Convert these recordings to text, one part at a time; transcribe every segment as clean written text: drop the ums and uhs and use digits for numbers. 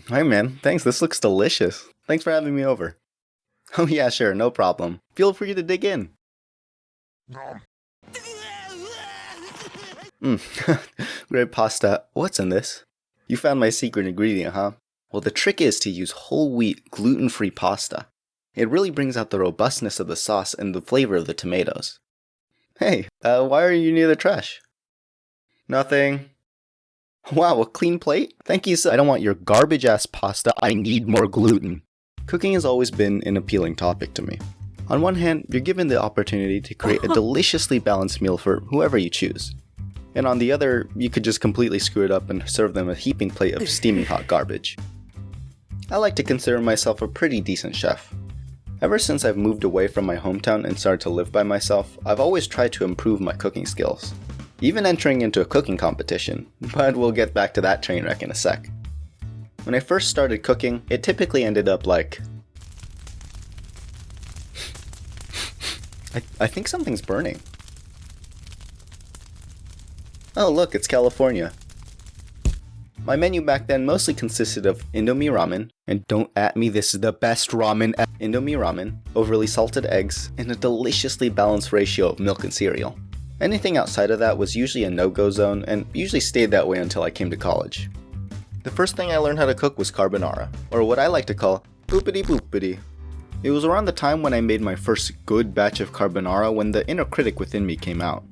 Hi man, thanks, this looks delicious. Thanks for having me over. Oh yeah, sure, no problem. Feel free to dig in. Great pasta. What's in this? You found my secret ingredient, huh? Well, the trick is to use whole wheat, gluten-free pasta. It really brings out the robustness of the sauce and the flavor of the tomatoes. Hey, why are you near the trash? Nothing. Wow, a clean plate? Thank you so- I don't want your garbage-ass pasta, I need more gluten. Cooking has always been an appealing topic to me. On one hand, you're given the opportunity to create a deliciously balanced meal for whoever you choose. And on the other, you could just completely screw it up and serve them a heaping plate of steaming hot garbage. I like to consider myself a pretty decent chef. Ever since I've moved away from my hometown and started to live by myself, I've always tried to improve my cooking skills. Even entering into a cooking competition, but we'll get back to that train wreck in a sec. When I first started cooking, it typically ended up like... I think something's burning. Oh look, it's California. My menu back then mostly consisted of Indomie ramen, and don't at me, this is the best ramen ever. Indomie ramen, overly salted eggs, and a deliciously balanced ratio of milk and cereal. Anything outside of that was usually a no-go zone, and usually stayed that way until I came to college. The first thing I learned how to cook was carbonara, or what I like to call boopity boopity. It was around the time when I made my first good batch of carbonara when the inner critic within me came out.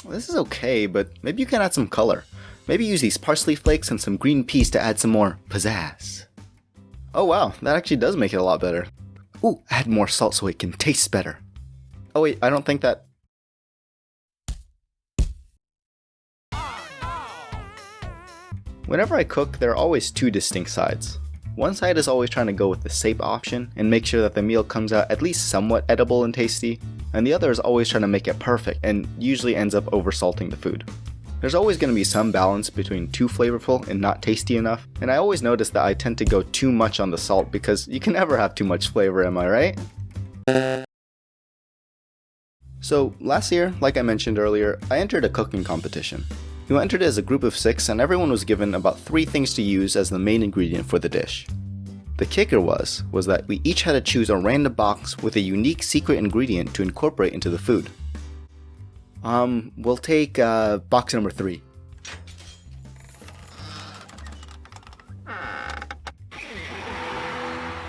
This is okay, but maybe you can add some color. Maybe use these parsley flakes and some green peas to add some more pizzazz. Oh wow, that actually does make it a lot better. Ooh, add more salt so it can taste better. Oh wait, I don't think that... Whenever I cook, there are always two distinct sides. One side is always trying to go with the safe option and make sure that the meal comes out at least somewhat edible and tasty, and the other is always trying to make it perfect and usually ends up oversalting the food. There's always going to be some balance between too flavorful and not tasty enough, and I always notice that I tend to go too much on the salt because you can never have too much flavor, am I right? So last year, like I mentioned earlier, I entered a cooking competition. We entered as a group of 6 and everyone was given about 3 things to use as the main ingredient for the dish. The kicker was that we each had to choose a random box with a unique secret ingredient to incorporate into the food. We'll take box number 3.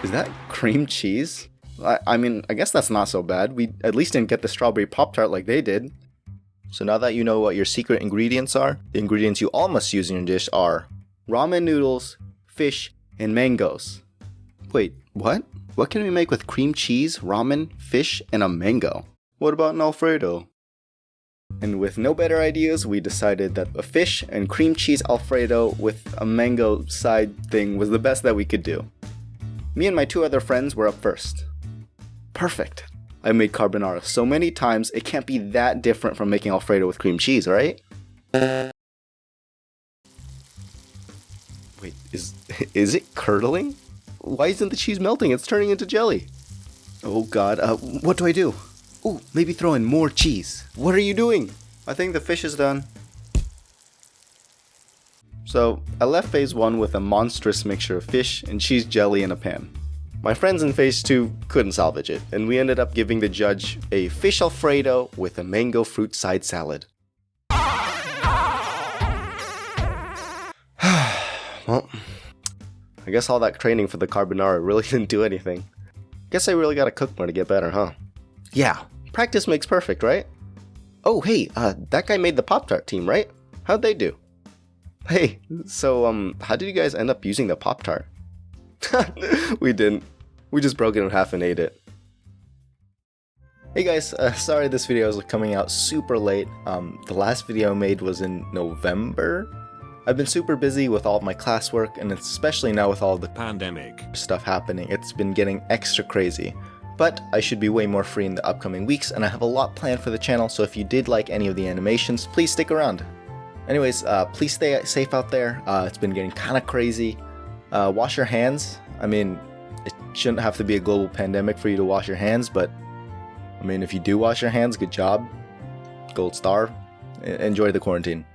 Is that cream cheese? I mean, I guess that's not so bad. We at least didn't get the strawberry Pop-Tart like they did. So now that you know what your secret ingredients are, the ingredients you all must use in your dish are ramen noodles, fish, and mangoes. Wait, what? What can we make with cream cheese, ramen, fish, and a mango? What about an Alfredo? And with no better ideas, we decided that a fish and cream cheese Alfredo with a mango side thing was the best that we could do. Me and my 2 other friends were up first. Perfect. I made carbonara so many times, it can't be that different from making Alfredo with cream cheese, right? Wait, is it curdling? Why isn't the cheese melting? It's turning into jelly. Oh god, what do I do? Ooh, maybe throw in more cheese. What are you doing? I think the fish is done. So, I left phase 1 with a monstrous mixture of fish and cheese jelly in a pan. My friends in phase 2 couldn't salvage it, and we ended up giving the judge a fish Alfredo with a mango fruit side salad. Well, I guess all that training for the carbonara really didn't do anything. Guess I really gotta cook more to get better, huh? Yeah, practice makes perfect, right? Oh hey, that guy made the Pop-Tart team, right? How'd they do? Hey, so how did you guys end up using the Pop-Tart? We didn't. We just broke it in half and ate it. Hey guys, sorry this video is coming out super late. The last video I made was in November. I've been super busy with all of my classwork, and especially now with all the pandemic stuff happening, it's been getting extra crazy. But I should be way more free in the upcoming weeks, and I have a lot planned for the channel, so if you did like any of the animations, please stick around. Anyways, please stay safe out there. It's been getting kind of crazy. Wash your hands. I mean, it shouldn't have to be a global pandemic for you to wash your hands, but I mean, if you do wash your hands, good job. Gold star. Enjoy the quarantine.